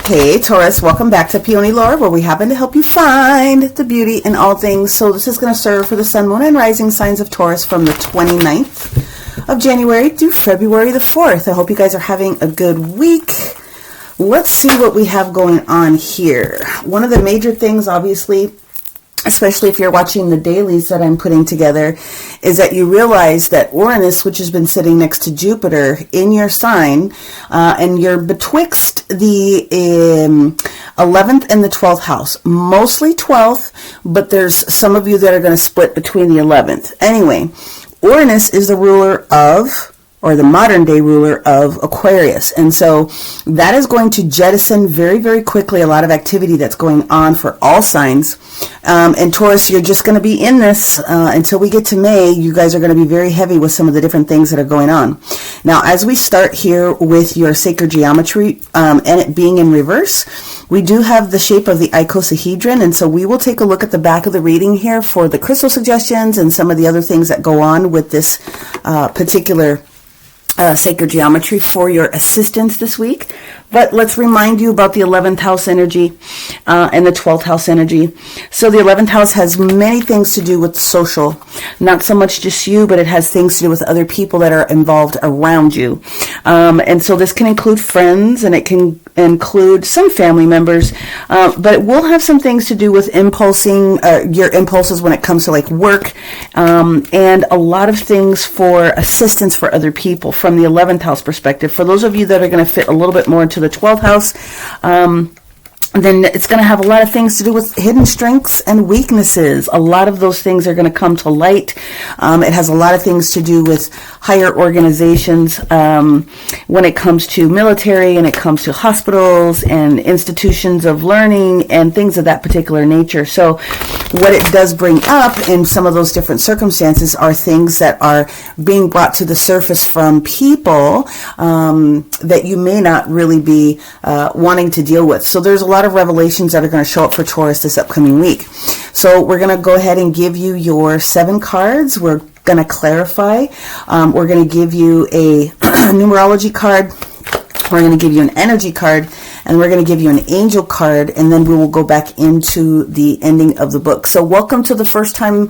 Hey Taurus, welcome back to Peony Lore, where we happen to help you find the beauty in all things. So this is going to serve for the sun, moon, and rising signs of Taurus from the 29th of January through February the 4th. I hope you guys are having a good week. Let's see what we have going on here. One of the major things, obviously, especially if you're watching the dailies that I'm putting together, is that you realize that Uranus, which has been sitting next to Jupiter in your sign, and you're betwixt the 11th and the 12th house, mostly 12th, but there's some of you that are going to split between the 11th. Anyway, Uranus is the ruler of, or the modern day ruler of, Aquarius. And so that is going to jettison very, very quickly a lot of activity that's going on for all signs. And Taurus, you're just going to be in this until we get to May. You guys are going to be very heavy with some of the different things that are going on. Now, as we start here with your sacred geometry and it being in reverse, we do have the shape of the icosahedron. And so we will take a look at the back of the reading here for the crystal suggestions and some of the other things that go on with this particular sacred geometry for your assistance this week. But let's remind you about the 11th house energy and the 12th house energy. So the 11th house has many things to do with social, not so much just you, but it has things to do with other people that are involved around you. And so this can include friends, and it can include some family members, but it will have some things to do with impulsing, your impulses when it comes to like work, and a lot of things for assistance for other people from the 11th house perspective. For those of you that are going to fit a little bit more into the 12th house, then it's going to have a lot of things to do with hidden strengths and weaknesses. A lot of those things are going to come to light. It has a lot of things to do with higher organizations when it comes to military, and it comes to hospitals and institutions of learning and things of that particular nature. So what it does bring up in some of those different circumstances are things that are being brought to the surface from people that you may not really be wanting to deal with. So there's a lot of revelations that are going to show up for Taurus this upcoming week. So we're going to go ahead and give you your 7 cards. We're going to clarify. We're going to give you a numerology card. We're going to give you an energy card, and we're going to give you an angel card, and then we will go back into the ending of the book. So welcome to the first time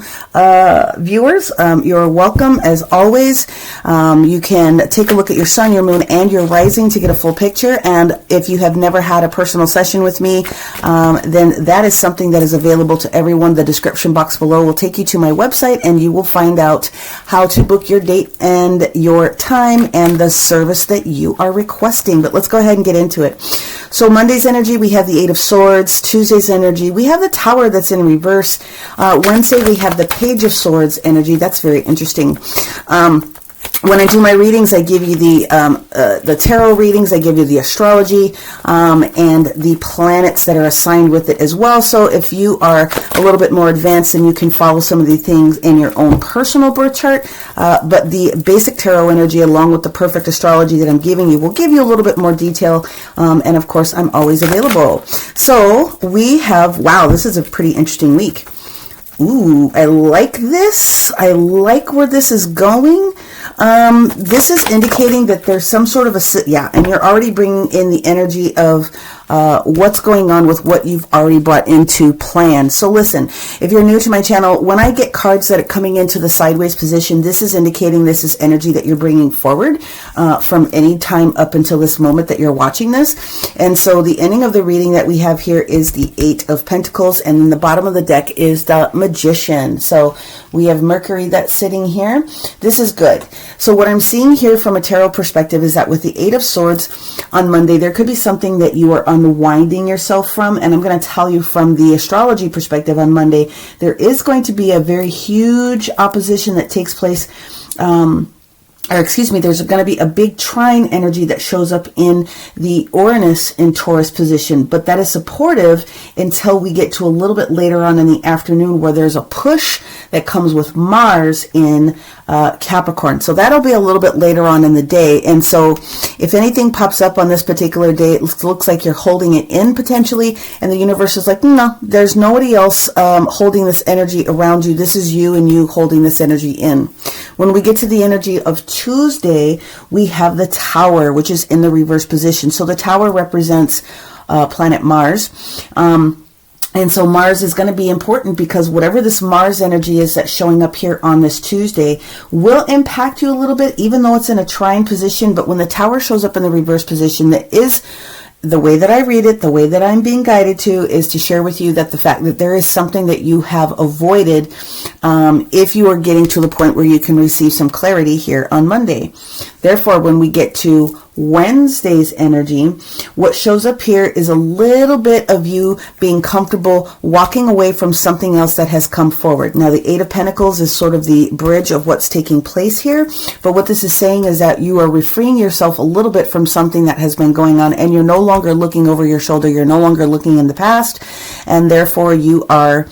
viewers. You're welcome as always. You can take a look at your sun, your moon, and your rising to get a full picture. And if you have never had a personal session with me, then that is something that is available to everyone. The description box below will take you to my website, and you will find out how to book your date and your time and the service that you are requesting. But let's go ahead and get into it. So Monday's energy, we have the 8 of Swords. Tuesday's energy, we have the Tower that's in reverse. Wednesday, we have the Page of Swords energy. That's very interesting. When I do my readings, I give you the tarot readings, I give you the astrology, and the planets that are assigned with it as well. So if you are a little bit more advanced, then you can follow some of the things in your own personal birth chart. But the basic tarot energy, along with the perfect astrology that I'm giving you, will give you a little bit more detail. And of course, I'm always available. So we have, wow, this is a pretty interesting week. Ooh, I like this. I like where this is going. This is indicating that there's some sort of and you're already bringing in the energy of what's going on with what you've already brought into plan. So listen, if you're new to my channel, when I get cards that are coming into the sideways position, this is indicating this is energy that you're bringing forward from any time up until this moment that you're watching this. And so the ending of the reading that we have here is the 8 of Pentacles, and then the bottom of the deck is the Magician. So we have Mercury that's sitting here. This is good. So what I'm seeing here from a tarot perspective is that with the 8 of Swords on Monday, there could be something that you are unwinding yourself from. And I'm going to tell you from the astrology perspective on Monday, there is going to be a very huge opposition that takes place there's going to be a big trine energy that shows up in the Uranus in Taurus position, but that is supportive until we get to a little bit later on in the afternoon, where there's a push that comes with Mars in Capricorn. So that'll be a little bit later on in the day. And so if anything pops up on this particular day, it looks like you're holding it in potentially, and the universe is like, no, there's nobody else holding this energy around you. This is you and you holding this energy in. When we get to the energy of Tuesday, we have the Tower, which is in the reverse position. So the Tower represents planet Mars. And so Mars is going to be important because whatever this Mars energy is that's showing up here on this Tuesday will impact you a little bit, even though it's in a trine position. But when the Tower shows up in the reverse position, that is the way that I read it, the way that I'm being guided to, is to share with you that the fact that there is something that you have avoided if you are getting to the point where you can receive some clarity here on Monday. Therefore, when we get to Wednesday's energy, what shows up here is a little bit of you being comfortable walking away from something else that has come forward. Now, the Eight of Pentacles is sort of the bridge of what's taking place here, but what this is saying is that you are freeing yourself a little bit from something that has been going on, and you're no longer looking over your shoulder, you're no longer looking in the past, and therefore you are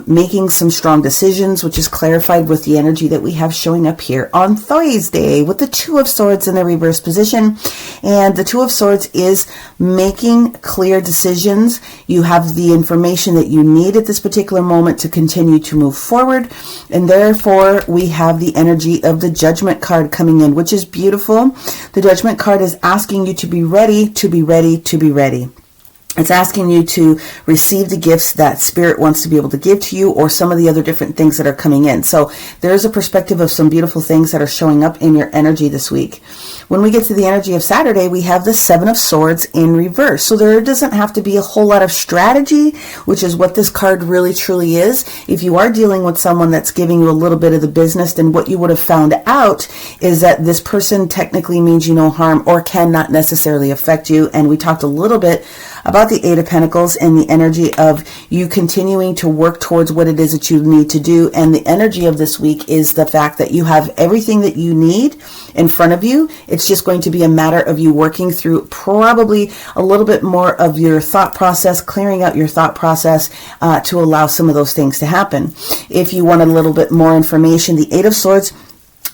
making some strong decisions, which is clarified with the energy that we have showing up here on Thursday with the Two of Swords in the reverse position. And the Two of Swords is making clear decisions. You have the information that you need at this particular moment to continue to move forward. And therefore, we have the energy of the Judgment card coming in, which is beautiful. The Judgment card is asking you to be ready, to be ready, to be ready. It's asking you to receive the gifts that Spirit wants to be able to give to you, or some of the other different things that are coming in. So there is a perspective of some beautiful things that are showing up in your energy this week. When we get to the energy of Saturday, we have the Seven of Swords in reverse. So there doesn't have to be a whole lot of strategy, which is what this card really truly is. If you are dealing with someone that's giving you a little bit of the business, then what you would have found out is that this person technically means you no harm or cannot necessarily affect you. And we talked a little bit about the Eight of Pentacles and the energy of you continuing to work towards what it is that you need to do. And the energy of this week is the fact that you have everything that you need in front of you. It's just going to be a matter of you working through probably a little bit more of your thought process, clearing out your thought process to allow some of those things to happen. If you want a little bit more information, the Eight of Swords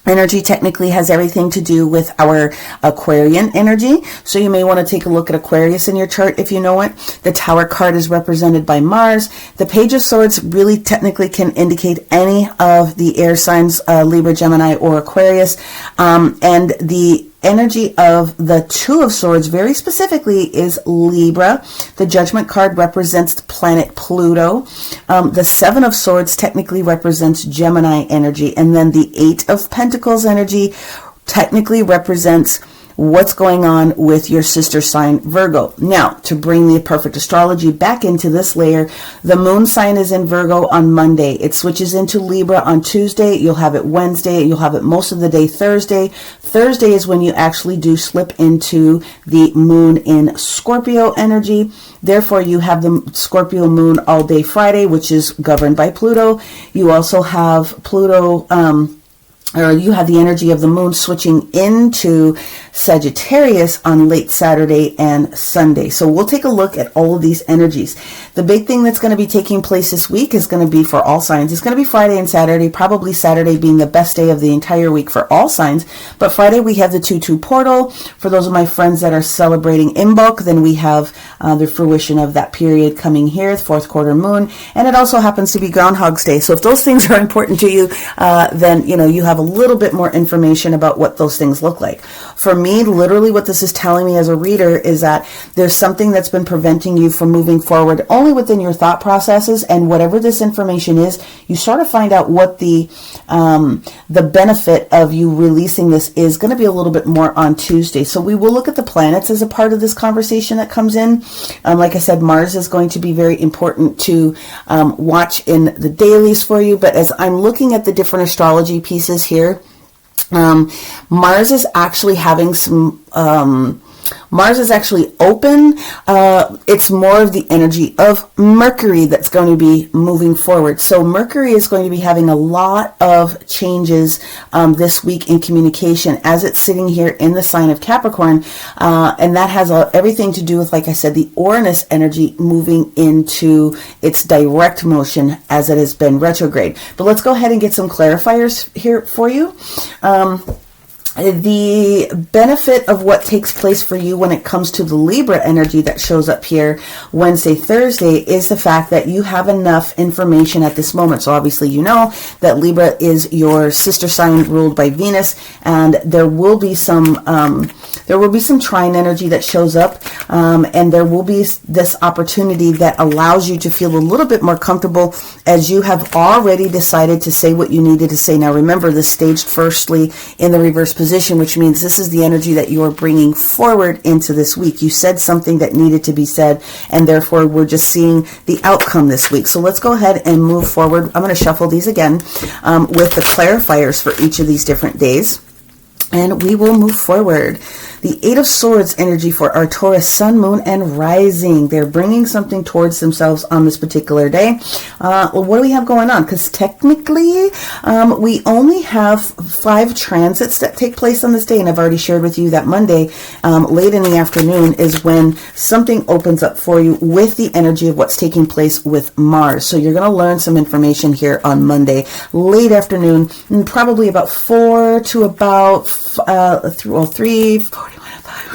energy technically has everything to do with our Aquarian energy. So you may want to take a look at Aquarius in your chart if you know it. The Tower card is represented by Mars. The Page of Swords really technically can indicate any of the air signs, Libra, Gemini, or Aquarius. And the energy of the Two of Swords very specifically is Libra. The Judgment card represents the planet Pluto. The Seven of Swords technically represents Gemini energy. And then the Eight of Pentacles energy technically represents what's going on with your sister sign Virgo. Now, to bring the perfect astrology back into this layer, the moon sign is in Virgo on Monday. It switches into Libra on Tuesday. You'll have it Wednesday. You'll have it most of the day Thursday. Thursday is when you actually do slip into the moon in Scorpio energy. Therefore, you have the Scorpio moon all day Friday, which is governed by Pluto. You also have Pluto, or you have the energy of the moon switching into Sagittarius on late Saturday and Sunday. So we'll take a look at all of these energies. The big thing that's going to be taking place this week is going to be for all signs. It's going to be Friday and Saturday, probably Saturday being the best day of the entire week for all signs. But Friday we have the 2-2 portal. For those of my friends that are celebrating Imbolc, then we have the fruition of that period coming here, the fourth quarter moon. And it also happens to be Groundhog's Day. So if those things are important to you, then you have a little bit more information about what those things look like. For me, literally what this is telling me as a reader is that there's something that's been preventing you from moving forward only within your thought processes, and whatever this information is, you sort of find out what the benefit of you releasing this is going to be a little bit more on Tuesday. So we will look at the planets as a part of this conversation that comes in. Like I said, Mars is going to be very important to watch in the dailies for you, but as I'm looking at the different astrology pieces here, Mars is actually having some Mars is actually open. It's more of the energy of Mercury that's going to be moving forward. So Mercury is going to be having a lot of changes this week in communication as it's sitting here in the sign of Capricorn. And that has everything to do with, like I said, the Uranus energy moving into its direct motion as it has been retrograde. But let's go ahead and get some clarifiers here for you. the benefit of what takes place for you when it comes to the Libra energy that shows up here Wednesday, Thursday is the fact that you have enough information at this moment. So obviously you know that Libra is your sister sign ruled by Venus, and there will be some trine energy that shows up, and there will be this opportunity that allows you to feel a little bit more comfortable as you have already decided to say what you needed to say. Now remember, this staged firstly in the reverse position, which means this is the energy that you are bringing forward into this week. You said something that needed to be said, and therefore we're just seeing the outcome this week. So let's go ahead and move forward. I'm going to shuffle these again with the clarifiers for each of these different days, and we will move forward. The Eight of Swords energy for our Taurus sun, moon, and rising. They're bringing something towards themselves on this particular day. Well, what do we have going on? Because technically, we only have 5 transits that take place on this day. And I've already shared with you that Monday, late in the afternoon, is when something opens up for you with the energy of what's taking place with Mars. So you're going to learn some information here on Monday, late afternoon, probably about 4 to about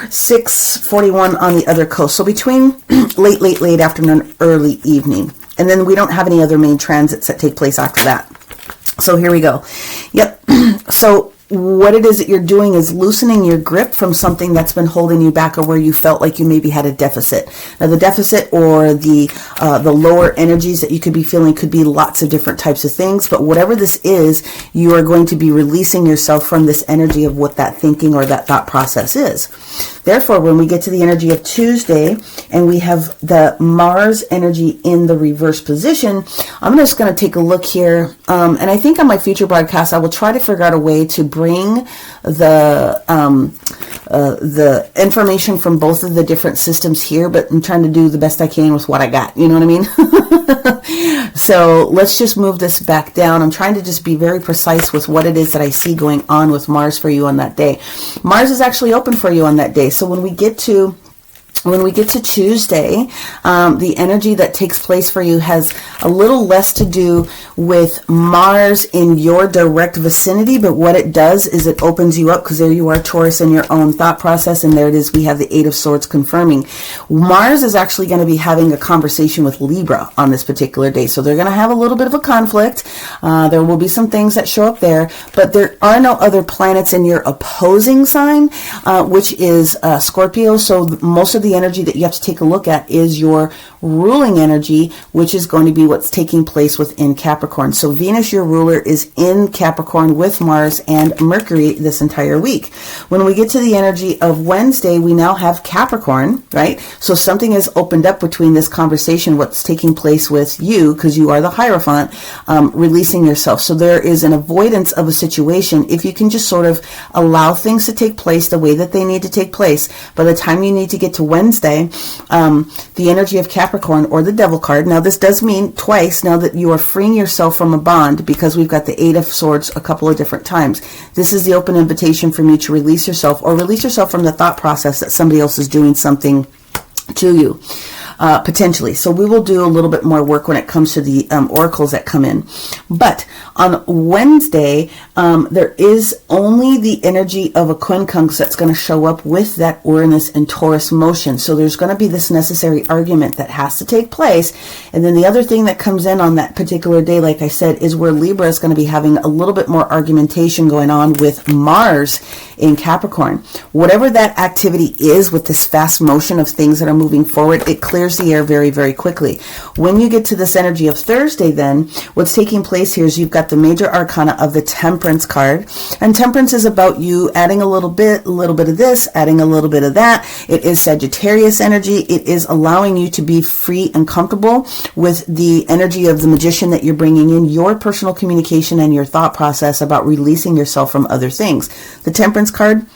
6:41 on the other coast. So between late afternoon, early evening. And then we don't have any other main transits that take place after that. So here we go. Yep. So what it is that you're doing is loosening your grip from something that's been holding you back, or where you felt like you maybe had a deficit. Now the deficit or the lower energies that you could be feeling could be lots of different types of things, but whatever this is, you are going to be releasing yourself from this energy of what that thinking or that thought process is. Therefore, when we get to the energy of Tuesday and we have the Mars energy in the reverse position, I'm just going to take a look here. And I think on my future broadcast, I will try to figure out a way to bring the information from both of the different systems here, but I'm trying to do the best I can with what I got. You know what I mean? So let's just move this back down. I'm trying to just be very precise with what it is that I see going on with Mars for you on that day. Mars is actually open for you on that day. So when we get to Tuesday, the energy that takes place for you has a little less to do with Mars in your direct vicinity, but what it does is it opens you up, because there you are, Taurus, in your own thought process, and there it is, we have the Eight of Swords confirming. Mars is actually going to be having a conversation with Libra on this particular day, so they're going to have a little bit of a conflict. There will be some things that show up there, but there are no other planets in your opposing sign, which is Scorpio, so most of the energy that you have to take a look at is your ruling energy, which is going to be what's taking place within Capricorn. So Venus, your ruler, is in Capricorn with Mars and Mercury this entire week. When we get to the energy of Wednesday, we now have Capricorn, right? So something has opened up between this conversation, what's taking place with you, because you are the Hierophant, releasing yourself. So there is an avoidance of a situation if you can just sort of allow things to take place the way that they need to take place. By the time you need to get to Wednesday, the energy of Capricorn, or the Devil card. Now this does mean twice now that you are freeing yourself from a bond, because we've got the Eight of Swords a couple of different times. This is the open invitation for you to release yourself, or release yourself from the thought process that somebody else is doing something to you. Potentially. So we will do a little bit more work when it comes to the oracles that come in. But on Wednesday, there is only the energy of a quincunx that's going to show up with that Uranus and Taurus motion. So there's going to be this necessary argument that has to take place. And then the other thing that comes in on that particular day, like I said, is where Libra is going to be having a little bit more argumentation going on with Mars in Capricorn. Whatever that activity is with this fast motion of things that are moving forward, it clears the air very, very quickly. When you get to this energy of Thursday, then what's taking place here is you've got the major arcana of the Temperance card, and Temperance is about you adding a little bit of this, adding a little bit of that. It is Sagittarius energy. It is allowing you to be free and comfortable with the energy of the Magician that you're bringing in, your personal communication and your thought process about releasing yourself from other things. The Temperance card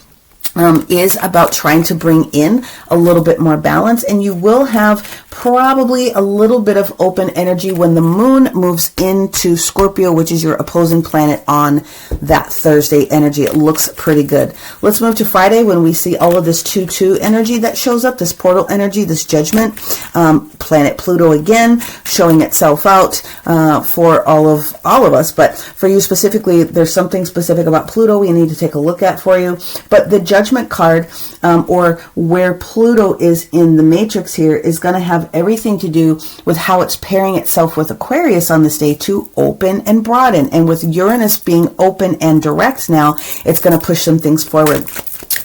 is about trying to bring in a little bit more balance, and you will have probably a little bit of open energy when the moon moves into Scorpio, which is your opposing planet on that Thursday energy. It looks pretty good. Let's move to Friday when we see all of this 2-2 energy that shows up, this portal energy, this judgment. Planet Pluto again showing itself out for all of us, but for you specifically, there's something specific about Pluto we need to take a look at for you. But the judgment card, or where Pluto is in the matrix here, is going to have everything to do with how it's pairing itself with Aquarius on this day to open and broaden. And with Uranus being open and direct now, it's going to push some things forward.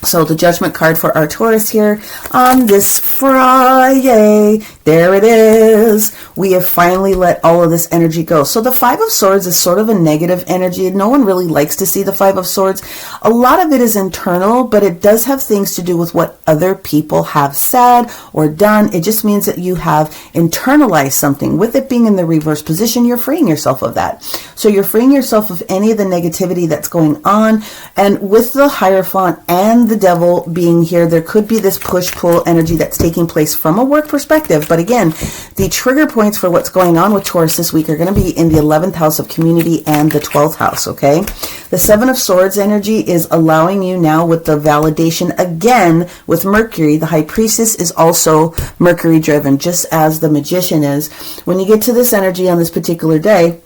So the judgment card for our Taurus here on this Friday, there it is. We have finally let all of this energy go. So the Five of Swords is sort of a negative energy. No one really likes to see the Five of Swords. A lot of it is internal, but it does have things to do with what other people have said or done. It just means that you have internalized something. With it being in the reverse position, you're freeing yourself of that. So you're freeing yourself of any of the negativity that's going on. And with the Hierophant and the Devil being here, there could be this push-pull energy that's taking place from a work perspective. But again, the trigger points for what's going on with Taurus this week are going to be in the 11th house of community and the 12th house, okay? The Seven of Swords energy is allowing you now with the validation again with Mercury. The High Priestess is also Mercury driven, just as the Magician is. When you get to this energy on this particular day,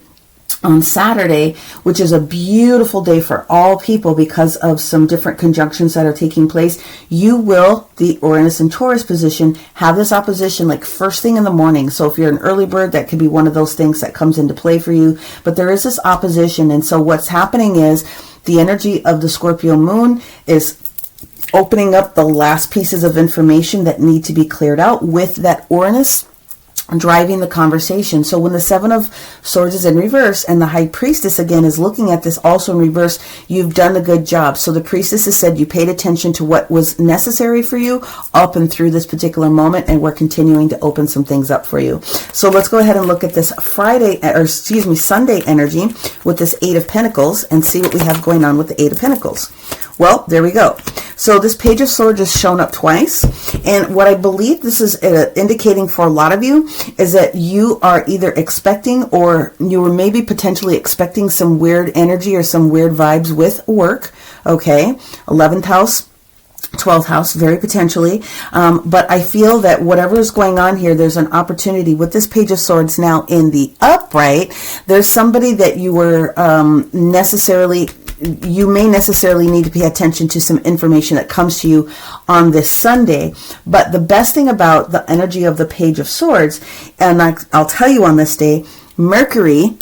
on Saturday, which is a beautiful day for all people because of some different conjunctions that are taking place, you will, the Uranus and Taurus position, have this opposition like first thing in the morning. So if you're an early bird, that could be one of those things that comes into play for you. But there is this opposition. And so what's happening is the energy of the Scorpio moon is opening up the last pieces of information that need to be cleared out with that Uranus driving the conversation. So when the Seven of Swords is in reverse and the High Priestess again is looking at this also in reverse, you've done a good job. So the Priestess has said you paid attention to what was necessary for you up and through this particular moment, and we're continuing to open some things up for you. So let's go ahead and look at this Sunday energy with this Eight of Pentacles and see what we have going on with the Eight of Pentacles. Well, there we go. So this Page of Swords has shown up twice. And what I believe this is indicating for a lot of you is that you are either expecting, or you were maybe potentially expecting some weird energy or some weird vibes with work. Okay. 11th house. 12th house, very potentially. But I feel that whatever is going on here, there's an opportunity with this Page of Swords now in the upright. There's somebody that you were you may necessarily need to pay attention to some information that comes to you on this Sunday. But the best thing about the energy of the Page of Swords, and I'll tell you on this day, Mercury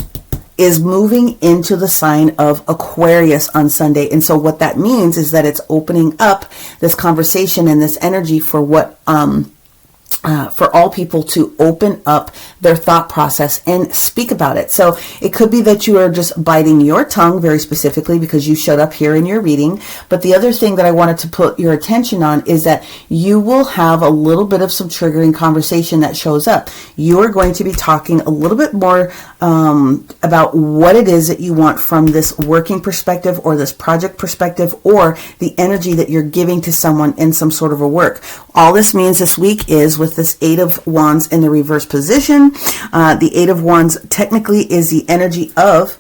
is moving into the sign of Aquarius on Sunday. And so what that means is that it's opening up this conversation and this energy for what for all people to open up their thought process and speak about it. So it could be that you are just biting your tongue very specifically because you showed up here in your reading. But the other thing that I wanted to put your attention on is that you will have a little bit of some triggering conversation that shows up. You're going to be talking a little bit more about what it is that you want from this working perspective or this project perspective, or the energy that you're giving to someone in some sort of a work. All this means this week is with this Eight of Wands in the reverse position. The Eight of Wands technically is the energy of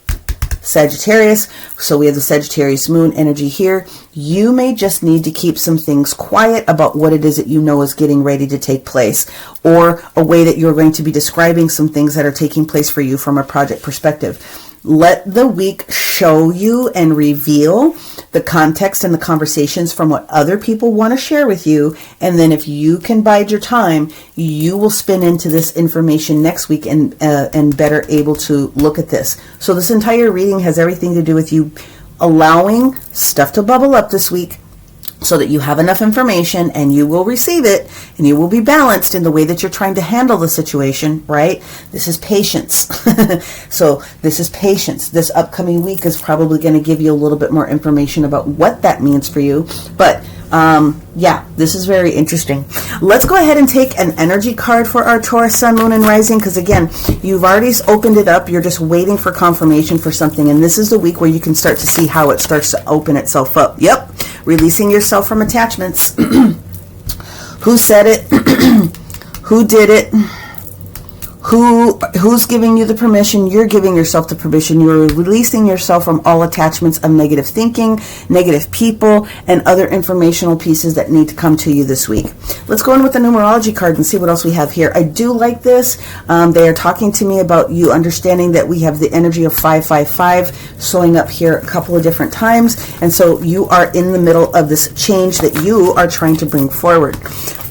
Sagittarius. So we have the Sagittarius moon energy here. You may just need to keep some things quiet about what it is that you know is getting ready to take place, or a way that you're going to be describing some things that are taking place for you from a project perspective. Let the week show you and reveal the context and the conversations from what other people want to share with you. And then if you can bide your time, you will spin into this information next week and better able to look at this. So this entire reading has everything to do with you allowing stuff to bubble up this week, so that you have enough information and you will receive it and you will be balanced in the way that you're trying to handle the situation, right? This is patience. So this is patience. This upcoming week is probably going to give you a little bit more information about what that means for you. But yeah, this is very interesting. Let's go ahead and take an energy card for our Taurus Sun, Moon, and Rising, because again, you've already opened it up. You're just waiting for confirmation for something, and this is the week where you can start to see how it starts to open itself up. Yep, releasing yourself from attachments. Who said it? Who did it? Who's giving you the permission? You're giving yourself the permission. You're releasing yourself from all attachments of negative thinking, negative people, and other informational pieces that need to come to you this week. Let's go in with the numerology card and see what else we have here. I do like this. They are talking to me about you understanding that we have the energy of 555 showing up here a couple of different times. And so you are in the middle of this change that you are trying to bring forward.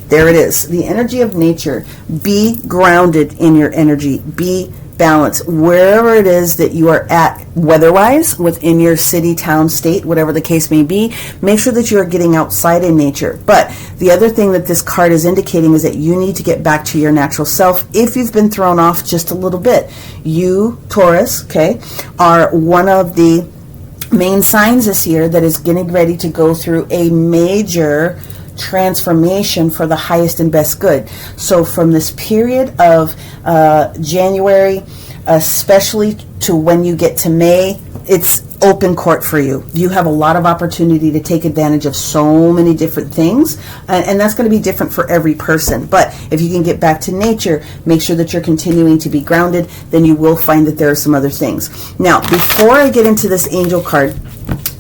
There it is. The energy of nature. Be grounded in your energy. Be balanced. Wherever it is that you are at weather-wise, within your city, town, state, whatever the case may be, make sure that you are getting outside in nature. But the other thing that this card is indicating is that you need to get back to your natural self if you've been thrown off just a little bit. You, Taurus, okay, are one of the main signs this year that is getting ready to go through a major transformation for the highest and best good. So from this period of January, especially to when you get to May, it's open court for you. You have a lot of opportunity to take advantage of so many different things, and that's going to be different for every person. But if you can get back to nature, make sure that you're continuing to be grounded, then you will find that there are some other things. Now, before I get into this angel card,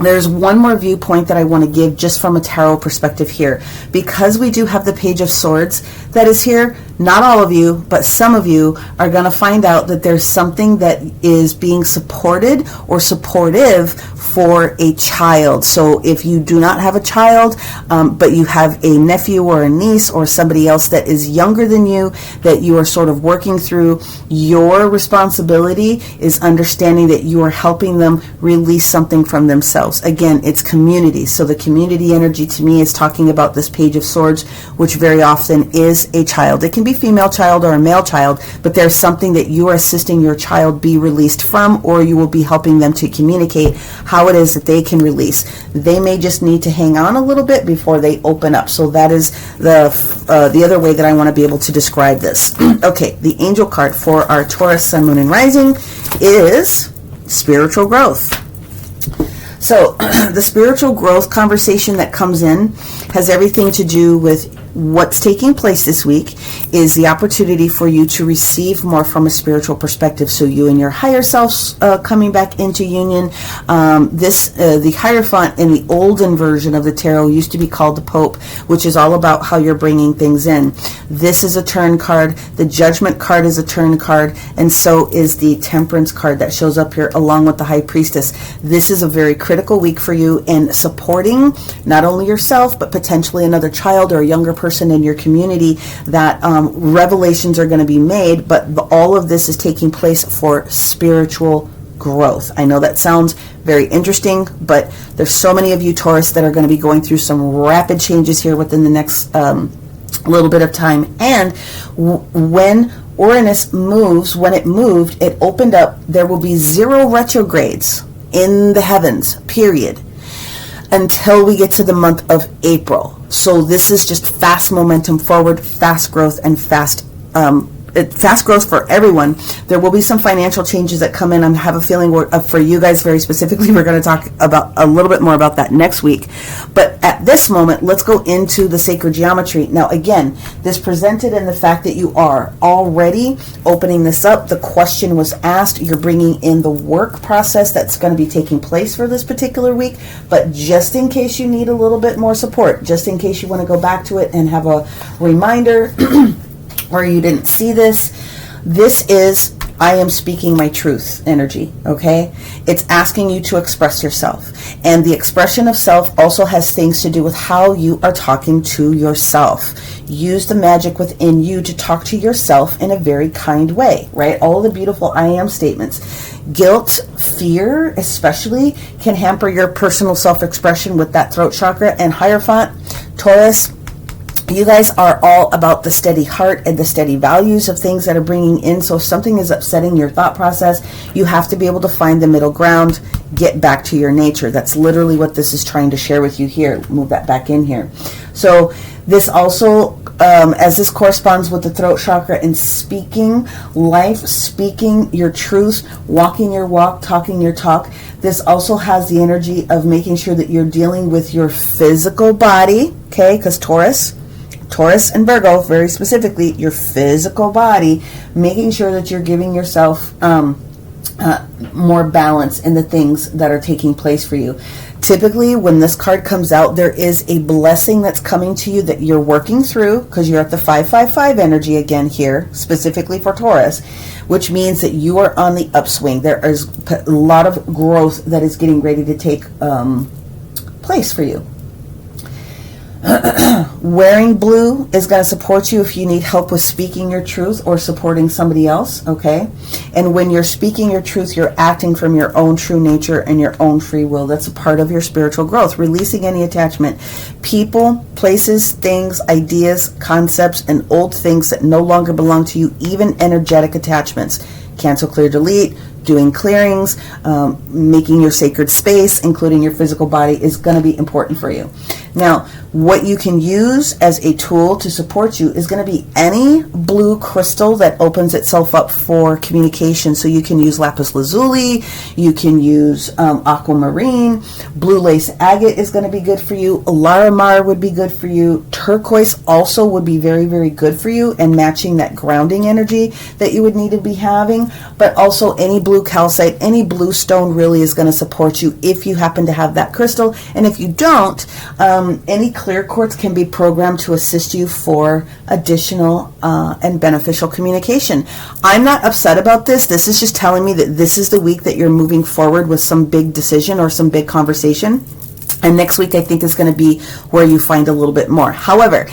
there's one more viewpoint that I want to give just from a tarot perspective here. Because we do have the Page of Swords that is here, not all of you, but some of you are going to find out that there's something that is being supported or supportive for a child. So if you do not have a child, but you have a nephew or a niece or somebody else that is younger than you, that you are sort of working through, your responsibility is understanding that you are helping them release something from themselves. Again, it's community. So the community energy to me is talking about this Page of Swords, which very often is a child. It can be female child or a male child, but there's something that you are assisting your child be released from, or you will be helping them to communicate how it is that they can release. They may just need to hang on a little bit before they open up. So that is the other way that I want to be able to describe this. Okay, the angel card for our Taurus Sun, Moon, and Rising is spiritual growth. So the spiritual growth conversation that comes in has everything to do with what's taking place this week is the opportunity for you to receive more from a spiritual perspective. So you and your higher selves coming back into union. The Hierophant in the olden version of the tarot used to be called the Pope, which is all about how you're bringing things in. This is a turn card. The Judgment card is a turn card, and so is the Temperance card that shows up here along with the High Priestess. This is a very critical week for you in supporting not only yourself, but potentially another child or a younger person in your community, that revelations are going to be made, but all of this is taking place for spiritual growth. I know that sounds very interesting, but there's so many of you Taurus that are going to be going through some rapid changes here within the next little bit of time. And when Uranus moves, when it moved, it opened up, there will be 0 retrogrades in the heavens, period, until we get to the month of April. So this is just fast momentum forward, fast growth, and fast growth for everyone. There will be some financial changes that come in. I have a feeling for you guys very specifically, we're going to talk about a little bit more about that next week. But at this moment, let's go into the sacred geometry. Now, again, this presented in the fact that you are already opening this up. The question was asked. You're bringing in the work process that's going to be taking place for this particular week. But just in case you need a little bit more support, just in case you want to go back to it and have a reminder or you didn't see this, this is I am speaking my truth energy, okay? It's asking you to express yourself. And the expression of self also has things to do with how you are talking to yourself. Use the magic within you to talk to yourself in a very kind way, right? All the beautiful I am statements. Guilt, fear especially, can hamper your personal self-expression with that throat chakra. And Hierophant, Taurus, You guys are all about the steady heart and the steady values of things that are bringing in. So if something is upsetting your thought process, you have to be able to find the middle ground, get back to your nature. That's literally what this is trying to share with you here. Move that back in here. So this also, as this corresponds with the throat chakra and speaking life, speaking your truth, walking your walk, talking your talk, this also has the energy of making sure that you're dealing with your physical body, okay, because Taurus and Virgo, very specifically, your physical body, making sure that you're giving yourself more balance in the things that are taking place for you. Typically, when this card comes out, there is a blessing that's coming to you that you're working through, because you're at the 555 energy again here, specifically for Taurus, which means that you are on the upswing. There is a lot of growth that is getting ready to take place for you. Wearing blue is going to support you if you need help with speaking your truth or supporting somebody else, okay? And when you're speaking your truth, you're acting from your own true nature and your own free will. That's a part of your spiritual growth. Releasing any attachment. People, places, things, ideas, concepts, and old things that no longer belong to you, even energetic attachments. Cancel, clear, delete. Doing clearings, making your sacred space, including your physical body, is going to be important for you. Now, what you can use as a tool to support you is going to be any blue crystal that opens itself up for communication. So you can use lapis lazuli, you can use aquamarine, blue lace agate is going to be good for you, larimar would be good for you, turquoise also would be very, very good for you, and matching that grounding energy that you would need to be having. But also any blue calcite, any blue stone really is going to support you if you happen to have that crystal. And if you don't, any clear quartz can be programmed to assist you for additional and beneficial communication. I'm not upset about this. This is just telling me that this is the week that you're moving forward with some big decision or some big conversation. And next week, I think, is going to be where you find a little bit more. However,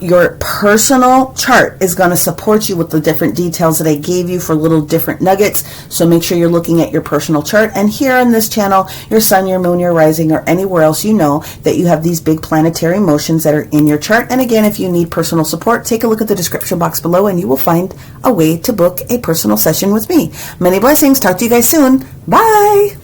your personal chart is going to support you with the different details that I gave you for little different nuggets. So make sure you're looking at your personal chart. And here on this channel, your sun, your moon, your rising, or anywhere else you know that you have these big planetary motions that are in your chart. And again, if you need personal support, take a look at the description box below and you will find a way to book a personal session with me. Many blessings. Talk to you guys soon. Bye.